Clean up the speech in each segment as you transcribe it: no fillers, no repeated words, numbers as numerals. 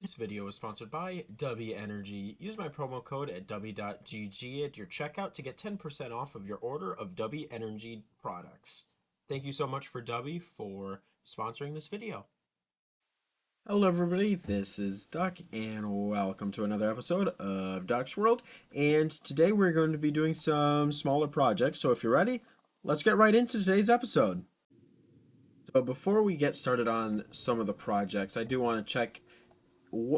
This video is sponsored by W Energy. Use my promo code at w.gg at your checkout to get 10% off of your order of W Energy products. Thank you so much for W for sponsoring this video. Hello everybody, this is Duck and welcome to another episode of Duck's World. And today we're going to be doing some smaller projects, so if you're ready, let's get right into today's episode. So before we get started on some of the projects, I do want to check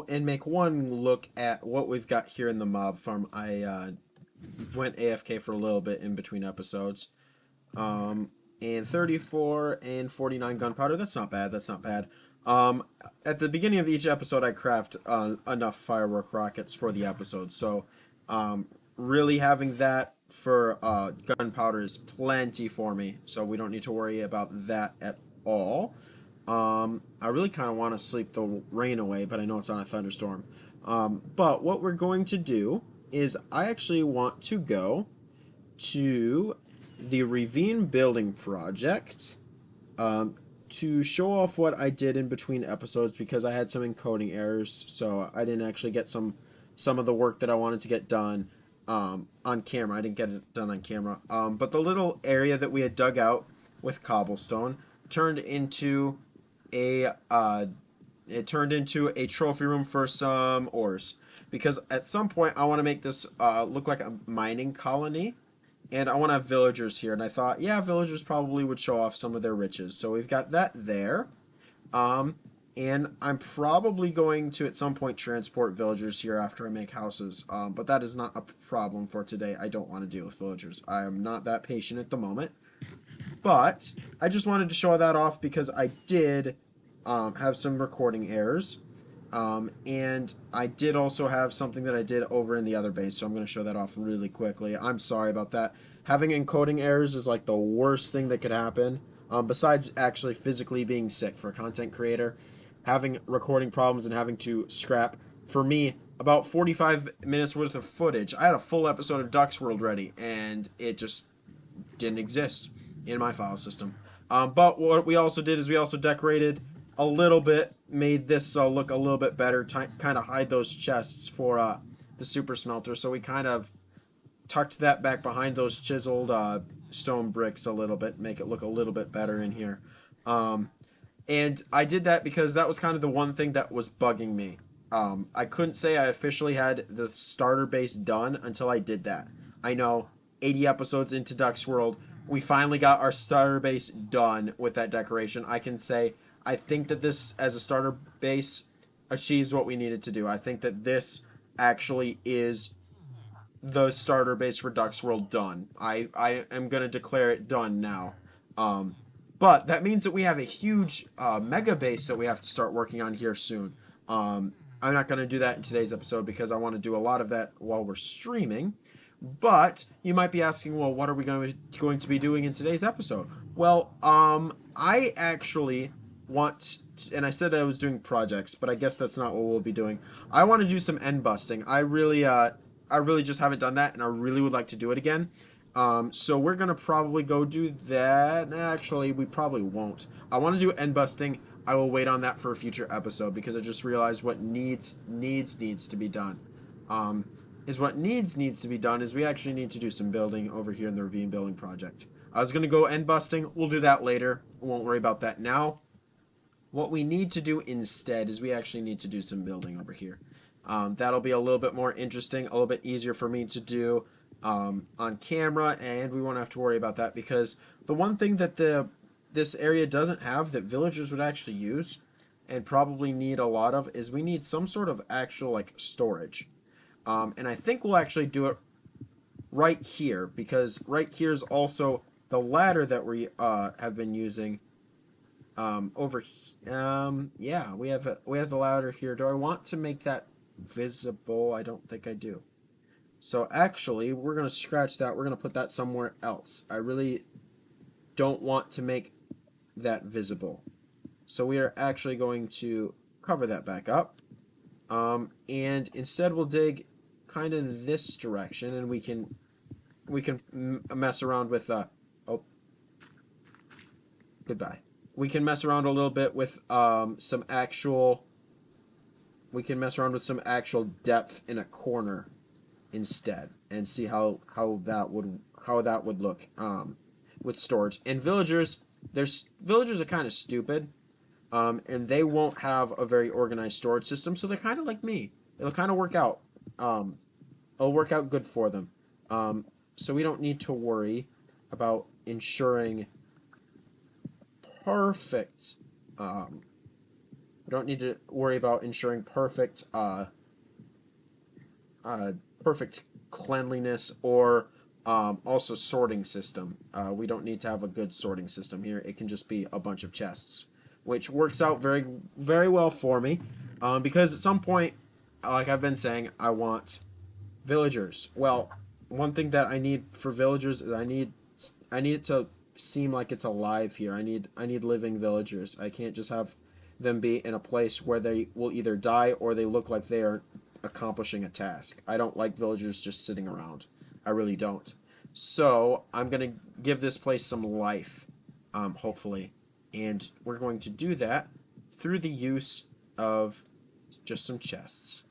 and make one look at what we've got here in the mob farm. I went AFK for a little bit in between episodes. And 34 and 49 gunpowder. That's not bad. That's not bad. At the beginning of each episode, I craft enough firework rockets for the episode. So, really having that for gunpowder is plenty for me. So we don't need to worry about that at all. I really kind of want to sleep the rain away, but I know it's on a thunderstorm. But what we're going to do is I actually want to go to the ravine building project to show off what I did in between episodes because I had some encoding errors, so I didn't actually get some of the work that I wanted to get done on camera. I didn't get it done on camera. But the little area that we had dug out with cobblestone turned into a trophy room for some ores, because at some point I want to make this look like a mining colony, and I want to have villagers here. And I thought, yeah, villagers probably would show off some of their riches, so we've got that there. And I'm probably going to at some point transport villagers here after I make houses, but that is not a problem for today. I don't want to deal with villagers. I am not that patient at the moment. But I just wanted to show that off because I did have some recording errors. And I did also have something that I did over in the other base, so I'm going to show that off really quickly. I'm sorry about that. Having encoding errors is like the worst thing that could happen, besides actually physically being sick for a content creator. Having recording problems and having to scrap, for me, about 45 minutes worth of footage. I had a full episode of Duck's World ready, and it just didn't exist in my file system. But what we also did is we also decorated a little bit, made this look a little bit better, kind of hide those chests for the super smelter. So we kind of tucked that back behind those chiseled stone bricks a little bit, make it look a little bit better in here. And I did that because that was kind of the one thing that was bugging me. I couldn't say I officially had the starter base done until I did that. I know 80 episodes into Duck's World, we finally got our starter base done with that decoration. I can say I think that this, as a starter base, achieves what we needed to do. I think that this actually is the starter base for Duck's World done. I am going to declare it done now. But that means that we have a huge mega base that we have to start working on here soon. I'm not going to do that in today's episode because I want to do a lot of that while we're streaming. But you might be asking, well, what are we going to be doing in today's episode? Well, I actually want to, and I said I was doing projects, but I guess that's not what we'll be doing. I want to do some end busting. I really just haven't done that, and I really would like to do it again. So we're gonna probably go do that. Actually, we probably won't. I want to do end busting. I will wait on that for a future episode because I just realized what needs to be done. Is what needs to be done is we actually need to do some building over here in the ravine building project. I was gonna go end busting. We'll do that later. We won't worry about that now. What we need to do instead is we actually need to do some building over here. That'll be a little bit more interesting, a little bit easier for me to do on camera, and we won't have to worry about that because the one thing that this area doesn't have that villagers would actually use and probably need a lot of is we need some sort of actual like storage. And I think we'll actually do it right here because right here is also the ladder that we have been using yeah, we have the ladder here. Do I want to make that visible? I don't think I do. So actually, we're going to scratch that. We're going to put that somewhere else. I really don't want to make that visible. So we are actually going to cover that back up. And instead we'll dig kind of in this direction, and we can mess around with oh, goodbye. We can mess around a little bit with some actual we can mess around with some actual depth in a corner instead and see how that would look with storage. And villagers are kind of stupid, and they won't have a very organized storage system, so they're kind of like me. It'll kind of work out. Um, it'll work out good for them. So we don't need to worry about ensuring perfect. We don't need to worry about ensuring perfect cleanliness or also sorting system. We don't need to have a good sorting system here. It can just be a bunch of chests, which works out very, very well for me. Because at some point, like I've been saying, I want villagers. Well, one thing that I need for villagers is I need it to seem like it's alive here. I need living villagers. I can't just have them be in a place where they will either die or they look like they are accomplishing a task. I don't like villagers just sitting around. I really don't. So I'm gonna give this place some life, hopefully, and we're going to do that through the use of just some chests.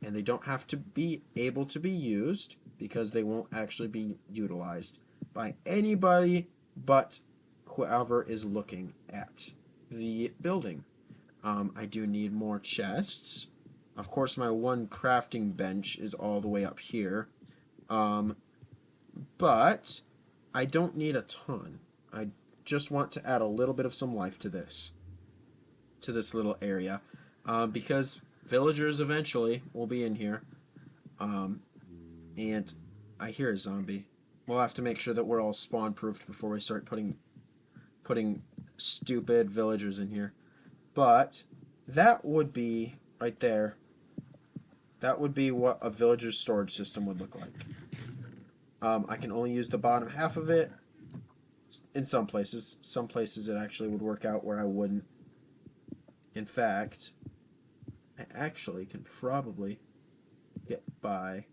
And they don't have to be able to be used because they won't actually be utilized by anybody but whoever is looking at the building. I do need more chests. Of course, my one crafting bench is all the way up here. Um, but I don't need a ton. I just want to add a little bit of some life to this little area, because villagers eventually will be in here. Um, and I hear a zombie. We'll have to make sure that we're all spawn proofed before we start putting stupid villagers in here. But that would be right there. That would be what a villager's storage system would look like. I can only use the bottom half of it in some places. Some places it actually would work out where I wouldn't. In fact, I actually can probably get by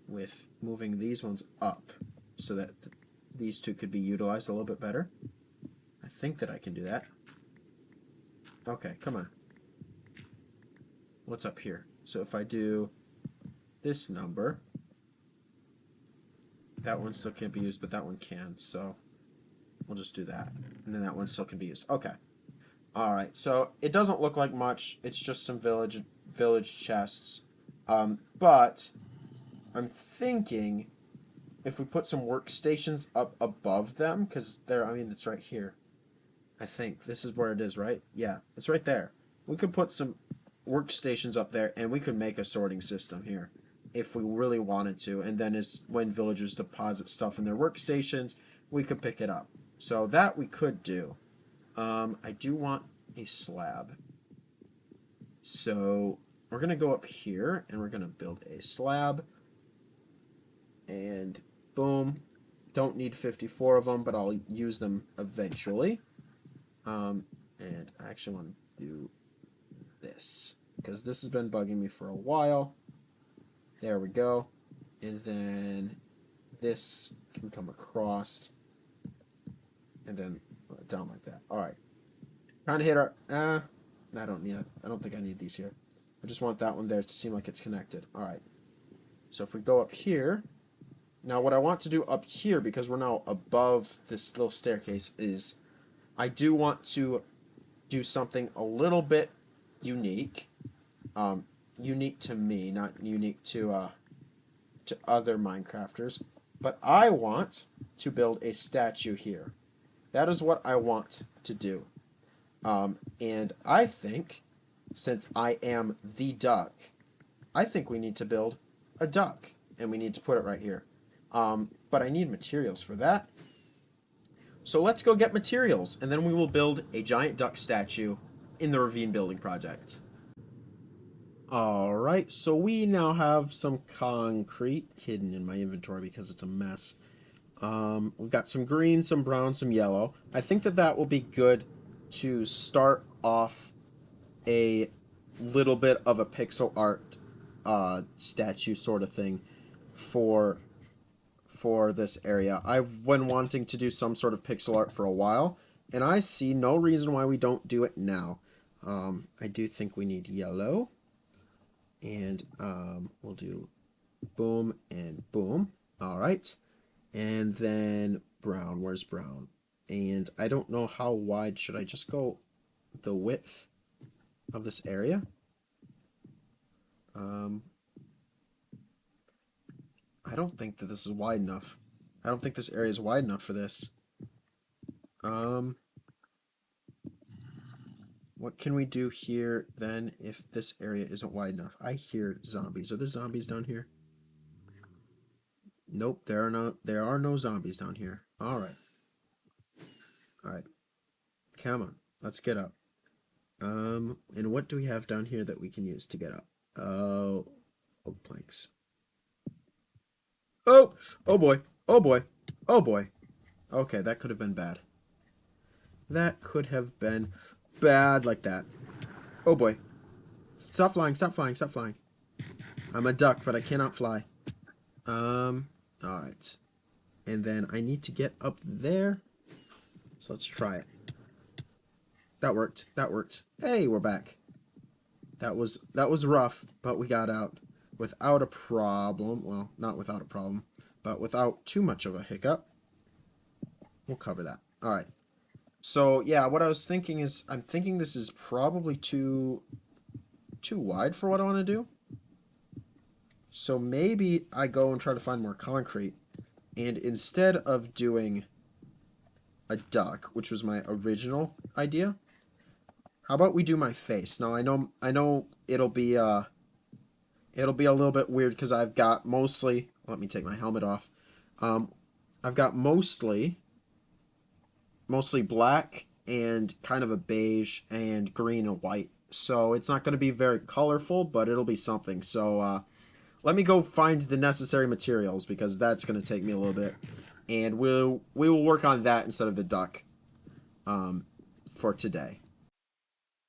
with moving these ones up so that these two could be utilized a little bit better. I think that I can do that. Okay, come on. What's up here? So if I do this number, that one still can't be used, but that one can, so we'll just do that. And then that one still can be used. Okay. Alright, so it doesn't look like much. It's just some village chests. But I'm thinking if we put some workstations up above them, because I mean, it's right here. I think this is where it is, right? Yeah, it's right there. We could put some workstations up there, and we could make a sorting system here if we really wanted to. And then when villagers deposit stuff in their workstations, we could pick it up. So that we could do. I do want a slab. So we're going to go up here, and we're going to build a slab. And boom. Don't need 54 of them, but I'll use them eventually. And I actually want to do this, because this has been bugging me for a while. There we go. And then this can come across. And then down like that. Alright. Kind of hit our... I don't need it. I don't think I need these here. I just want that one there to seem like it's connected. Alright. So if we go up here... Now what I want to do up here, because we're now above this little staircase, is I do want to do something a little bit unique. Unique to me, not unique to other Minecrafters. But I want to build a statue here. That is what I want to do. And I think, since I am the duck, I think we need to build a duck. And we need to put it right here. But I need materials for that. So let's go get materials, and then we will build a giant duck statue in the ravine building project. Alright, so we now have some concrete hidden in my inventory because it's a mess. We've got some green, some brown, some yellow. I think that that will be good to start off a little bit of a pixel art statue sort of thing for this area. I've been wanting to do some sort of pixel art for a while, and I see no reason why we don't do it now. I do think we need yellow. And we'll do boom and boom. All right. And then brown. Where's brown? And I don't know how wide. Should I just go the width of this area? Um, I don't think that this is wide enough. I don't think this area is wide enough for this. Um, what can we do here then if this area isn't wide enough? I hear zombies. Are there zombies down here? Nope, there are no zombies down here. All right. All right. Come on. Let's get up. And what do we have down here that we can use to get up? Oh, oak planks. Oh, oh boy. Oh boy. Oh boy. Okay, that could have been bad. That could have been bad like that. Oh boy. Stop flying, stop flying, stop flying. I'm a duck, but I cannot fly. Alright. And then I need to get up there. So let's try it. That worked. That worked. Hey, we're back. That was rough, but we got out without a problem. Well, not without a problem, but without too much of a hiccup. We'll cover that. All right. So yeah, what I was thinking is, I'm thinking this is probably too wide for what I want to do. So maybe I go and try to find more concrete, and instead of doing a duck, which was my original idea, how about we do my face? Now I know it'll be a little bit weird because I've got mostly, let me take my helmet off. I've got mostly black and kind of a beige and green and white. So it's not going to be very colorful, but it'll be something. So let me go find the necessary materials because that's going to take me a little bit. And we will work on that instead of the duck for today.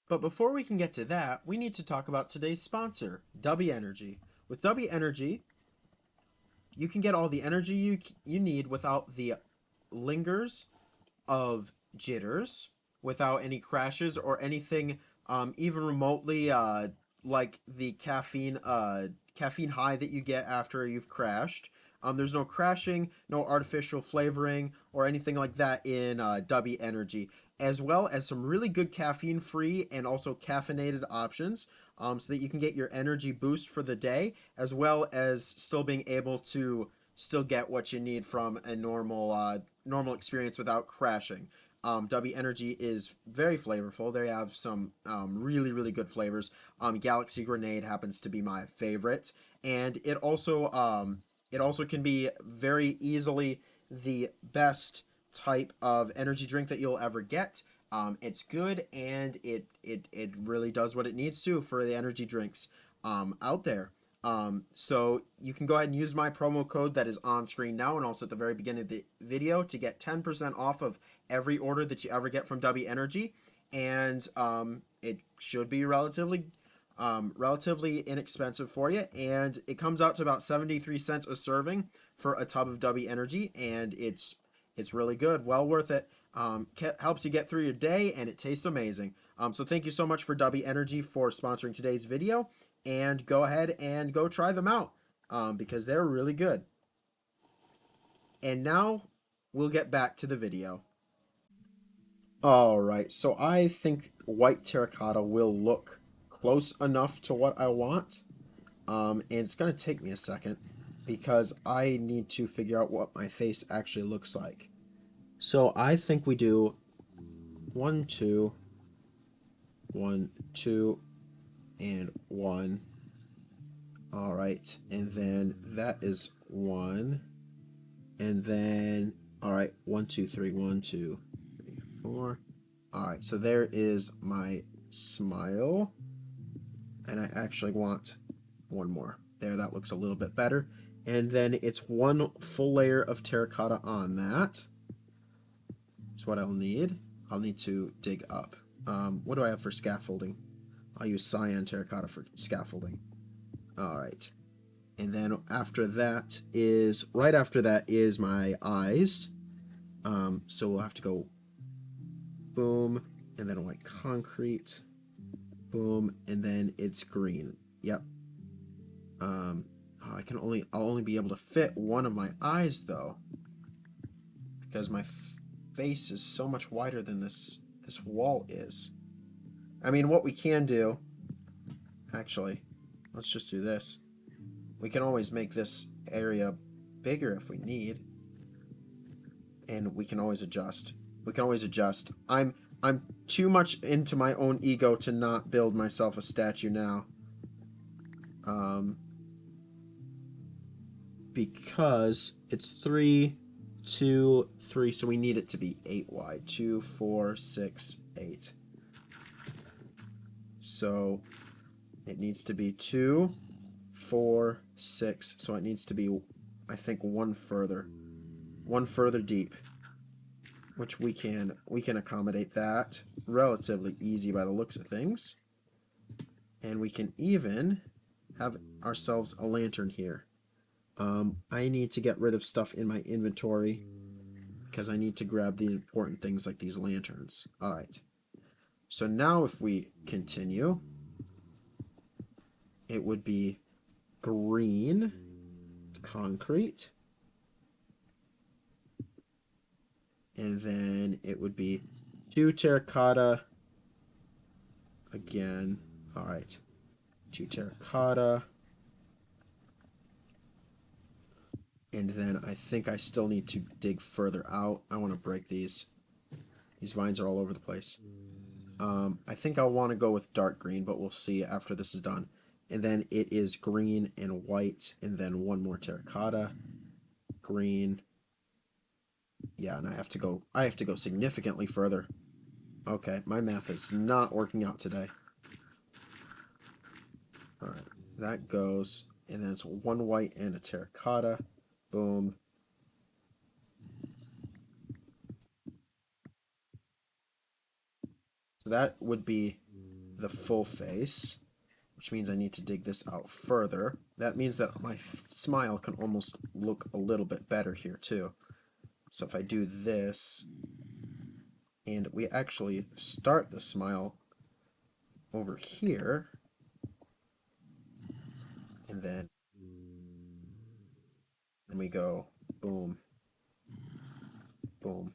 But before we can get to that, we need to talk about today's sponsor, W Energy. With W Energy, you can get all the energy you need without the lingers of jitters, without any crashes or anything even remotely like the caffeine high that you get after you've crashed. There's no crashing, no artificial flavoring, or anything like that in W Energy, as well as some really good caffeine-free and also caffeinated options, so that you can get your energy boost for the day, as well as still being able to still get what you need from a normal experience without crashing. W Energy is very flavorful. They have some really good flavors. Galaxy Grenade happens to be my favorite, and it also can be very easily the best type of energy drink that you'll ever get. It's good, and it really does what it needs to for the energy drinks out there. So you can go ahead and use my promo code that is on screen now and also at the very beginning of the video to get 10% off of every order that you ever get from W Energy. And it should be relatively inexpensive for you, and it comes out to about 73 cents a serving for a tub of W Energy, and it's really good, well worth it. Helps you get through your day, and it tastes amazing. So thank you so much for W Energy for sponsoring today's video, and go ahead and go try them out because they're really good. And now we'll get back to the video. All right, so I think white terracotta will look close enough to what I want. And it's going to take me a second because I need to figure out what my face actually looks like. So I think we do 1, 2, 1, 2, and 1. All right, and then that is 1. And then, all right, 1, 2, 3, 1, 2, 3, 4. All right, so there is my smile. And I actually want one more. There, that looks a little bit better. And then it's one full layer of terracotta on that. That's what I'll need. I'll need to dig up. What do I have for scaffolding? I'll use cyan terracotta for scaffolding. All right. And then right after that is my eyes. So we'll have to go boom, and then white concrete, boom, and then it's green. Yep. I'll only be able to fit one of my eyes though, because my face is so much wider than this wall is. I mean, what we can do, actually, let's just do this. We can always make this area bigger if we need, and we can always adjust. We can always adjust. I'm too much into my own ego to not build myself a statue now. Because it's 3, 2, 3, so we need it to be 8 wide. 2, 4, 6, 8. So it needs to be 2, 4, 6. So it needs to be, I think, one further deep, which we can accommodate that relatively easy by the looks of things. And we can even have ourselves a lantern here. I need to get rid of stuff in my inventory because I need to grab the important things like these lanterns. All right. So now if we continue, it would be green concrete. And then it would be 2 terracotta again. All right. 2 terracotta. And then I think I still need to dig further out. I want to break these. These vines are all over the place. I think I'll want to go with dark green, but we'll see after this is done. And then it is green and white, and then one more terracotta. Green. Yeah, and I have to go significantly further. Okay, my math is not working out today. Alright, that goes, and then it's one white and a terracotta. Boom. So that would be the full face, which means I need to dig this out further. That means that my smile can almost look a little bit better here too. So if I do this, and we actually start the smile over here, and then we go boom, boom,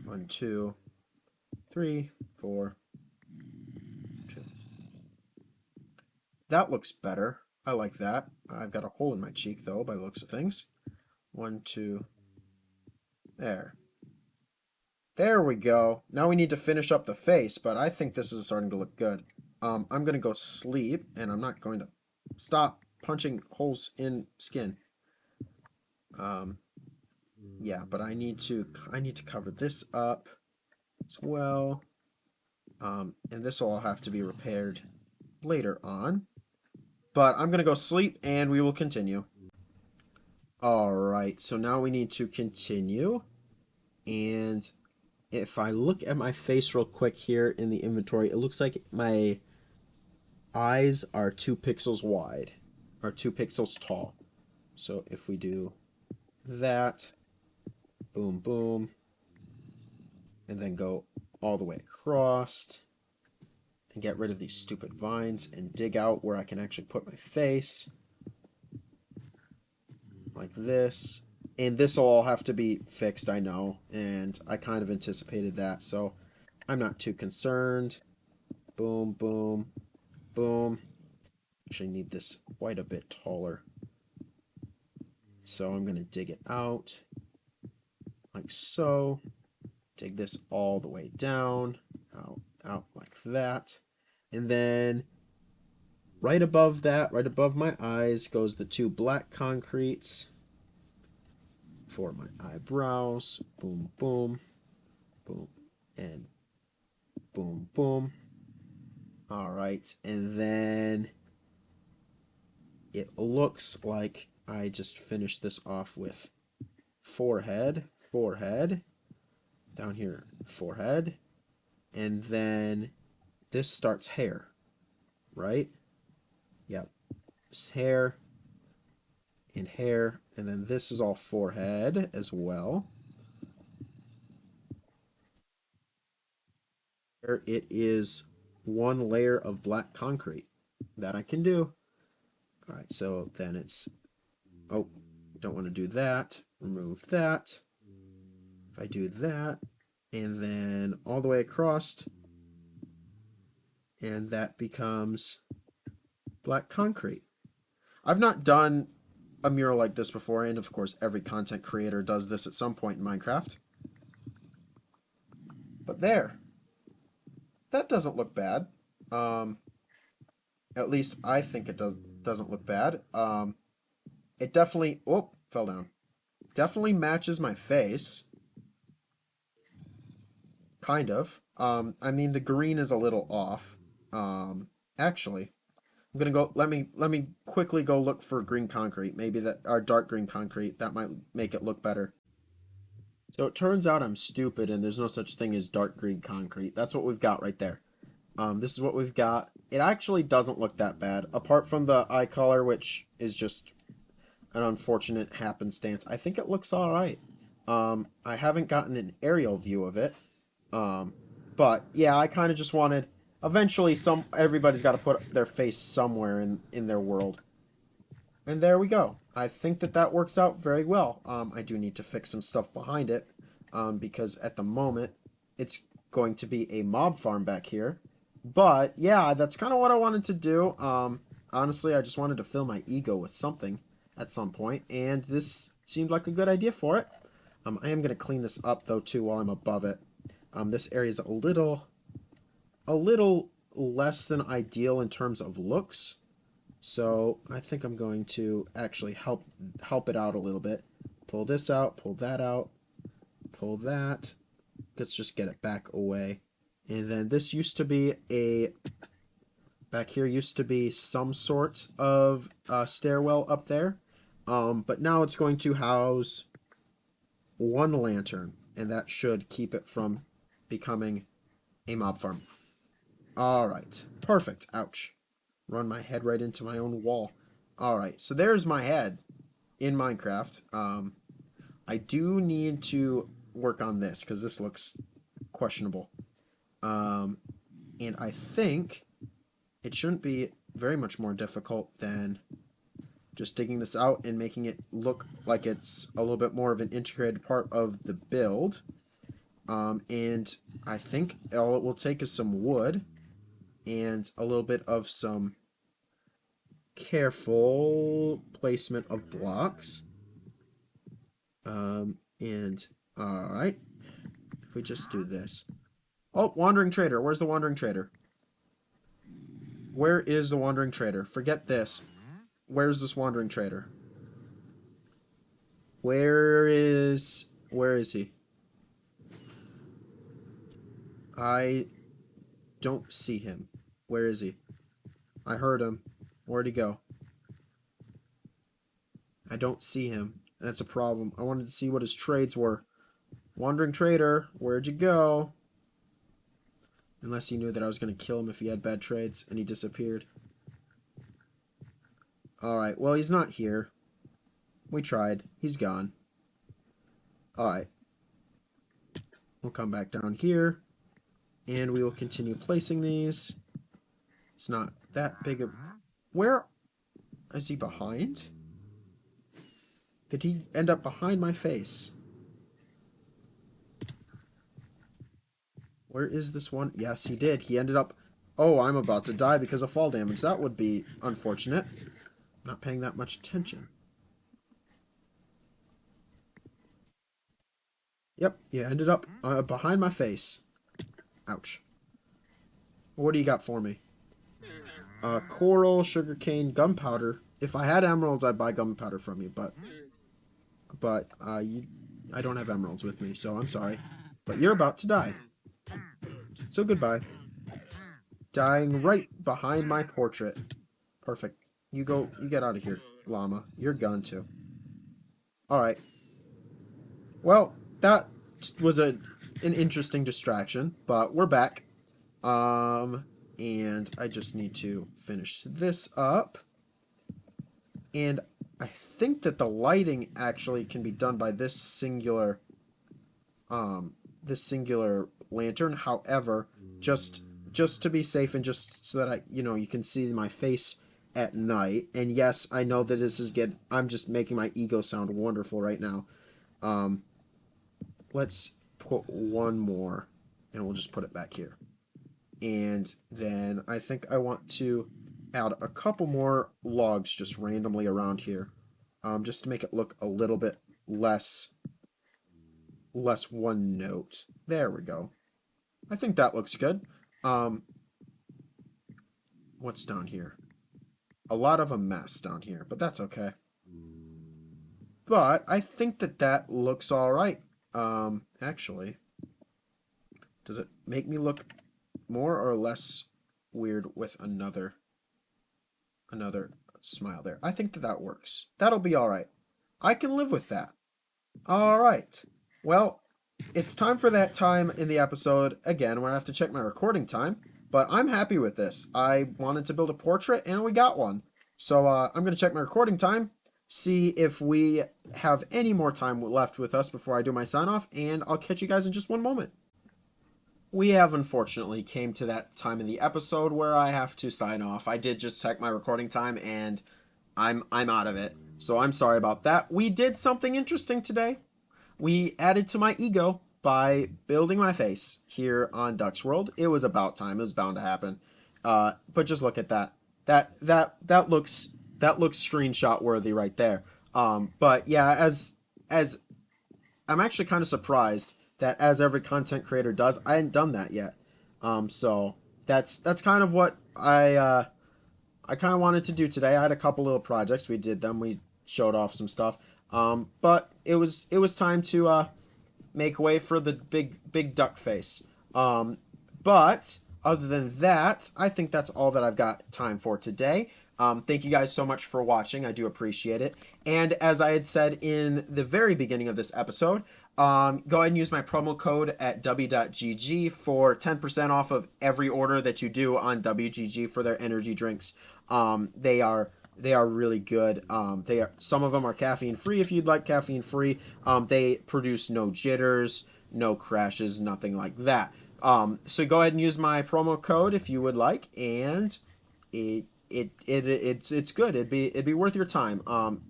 1, 2, 3, 4, 2. That looks better. I like that. I've got a hole in my cheek though, by the looks of things. 1, 2, there. There we go. Now we need to finish up the face, but I think this is starting to look good. I'm going to go sleep, and I'm not going to stop punching holes in skin. Yeah, but I need to cover this up as well. And this will all have to be repaired later on. But I'm going to go sleep, and we will continue. All right, so now we need to continue. And if I look at my face real quick here in the inventory, it looks like my eyes are 2 pixels wide, or 2 pixels tall. So if we do that, boom, boom, and then go all the way across, and get rid of these stupid vines, and dig out where I can actually put my face, like this. And this will all have to be fixed, I know, and I kind of anticipated that, so I'm not too concerned. Boom, boom, boom. Actually need this quite a bit taller. So I'm going to dig it out, like so. Dig this all the way down, out like that. And then right above that, right above my eyes, goes the 2 black concretes for my eyebrows. Boom, boom, boom, and boom, boom. All right, and then it looks like I just finished this off with forehead, forehead, down here, forehead, and then this starts hair, right? Yep, it's hair and hair, and then this is all forehead as well. There it is one layer of black concrete. That I can do. All right, so then it's, oh, don't want to do that. Remove that. If I do that, and then all the way across, and that becomes black concrete. I've not done a mural like this before, and of course every content creator does this at some point in Minecraft. But there. That doesn't look bad. At least I think it doesn't look bad. It definitely, oh, fell down. Definitely matches my face. Kind of. I mean the green is a little off. Actually, I'm gonna go. Let me quickly go look for green concrete. Maybe that or dark green concrete. That might make it look better. So it turns out I'm stupid, and there's no such thing as dark green concrete. That's what we've got right there. This is what we've got. It actually doesn't look that bad, apart from the eye color, which is just an unfortunate happenstance. I think it looks all right. I haven't gotten an aerial view of it. Um, but yeah, I kind of just wanted. Eventually, everybody's got to put their face somewhere in their world. And there we go. I think that that works out very well. I do need to fix some stuff behind it, because at the moment it's going to be a mob farm back here. But yeah, that's kind of what I wanted to do. Honestly, I just wanted to fill my ego with something at some point, and this seemed like a good idea for it. I am going to clean this up though too while I'm above it. This area is a little less than ideal in terms of looks. So I think I'm going to actually help it out a little bit. Pull this out, pull that out, pull that. Let's just get it back away. And then this used to be back here used to be some sort of stairwell up there. But now it's going to house one lantern, and that should keep it from becoming a mob farm. All right, perfect. Ouch. Run my head right into my own wall. All right, so there's my head in Minecraft. I do need to work on this because this looks questionable. And I think it shouldn't be very much more difficult than just digging this out and making it look like it's a little bit more of an integrated part of the build. And I think all it will take is some wood and a little bit of some careful placement of blocks. And all right, if we just do this. Oh, wandering trader. Where's the wandering trader? Where is the wandering trader? Forget this. Where's this wandering trader? Where is he? I don't see him. Where is he? I heard him. Where'd he go? I don't see him. That's a problem. I wanted to see what his trades were. Wandering trader, where'd you go? Unless he knew that I was going to kill him if he had bad trades, and he disappeared. Alright, well, he's not here. We tried. He's gone. Alright. We'll come back down here, and we will continue placing these. It's not that big of... Where is he behind? Did he end up behind my face? Where is this one? Yes, he did. He ended up... Oh, I'm about to die because of fall damage. That would be unfortunate. Not paying that much attention. Yep, he ended up behind my face. Ouch. What do you got for me? Coral, sugarcane, gunpowder. If I had emeralds, I'd buy gunpowder from you, but I don't have emeralds with me, so I'm sorry. But you're about to die. So goodbye. Dying right behind my portrait. Perfect. You get out of here, llama. You're gone too. Alright. Well, that was an interesting distraction, but we're back. And I just need to finish this up. And I think that the lighting actually can be done by this singular lantern. However, just just to be safe and just so that you can see my face at night. And yes, I know that this is good. I'm just making my ego sound wonderful right now. Um, let's put one more, and we'll just put it back here. And then I think I want to add a couple more logs just randomly around here, just to make it look a little bit less one note. There we go. I think that looks good. Um, what's down here? A lot of a mess down here, but that's okay. But I think that that looks all right. Actually, does it make me look more or less weird with another smile there? I think that that works. That'll be all right. I can live with that. All right. Well, it's time for that time in the episode again where I have to check my recording time, but I'm happy with this. I wanted to build a portrait and we got one. So I'm going to check my recording time, see if we have any more time left with us before I do my sign off, and I'll catch you guys in just one moment. We have unfortunately came to that time in the episode where I have to sign off. I did just check my recording time and I'm out of it. So I'm sorry about that. We did something interesting today. We added to my ego by building my face here on Duck's World. It was about time. It was bound to happen. But just look at that. That looks screenshot worthy right there. But yeah, as I'm actually kind of surprised that as every content creator does, I hadn't done that yet. So that's kind of what I kind of wanted to do today. I had a couple little projects. We did them. We showed off some stuff. But it was time to make way for the big duck face. But other than that, I think that's all that I've got time for today. Thank you guys so much for watching. I do appreciate it. And as I had said in the very beginning of this episode, go ahead and use my promo code at w.gg for 10% off of every order that you do on WGG for their energy drinks. They are really good. Some of them are caffeine free if you'd like caffeine free. They produce no jitters, no crashes, nothing like that. So go ahead and use my promo code if you would like, and it's good. It'd be worth your time. And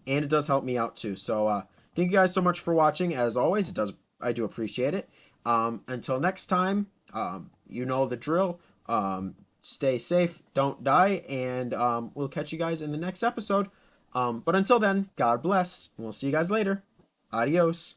it does help me out too. So thank you guys so much for watching. As always, I do appreciate it. Until next time, you know the drill. Stay safe, don't die, and we'll catch you guys in the next episode. But until then, God bless, and we'll see you guys later. Adios.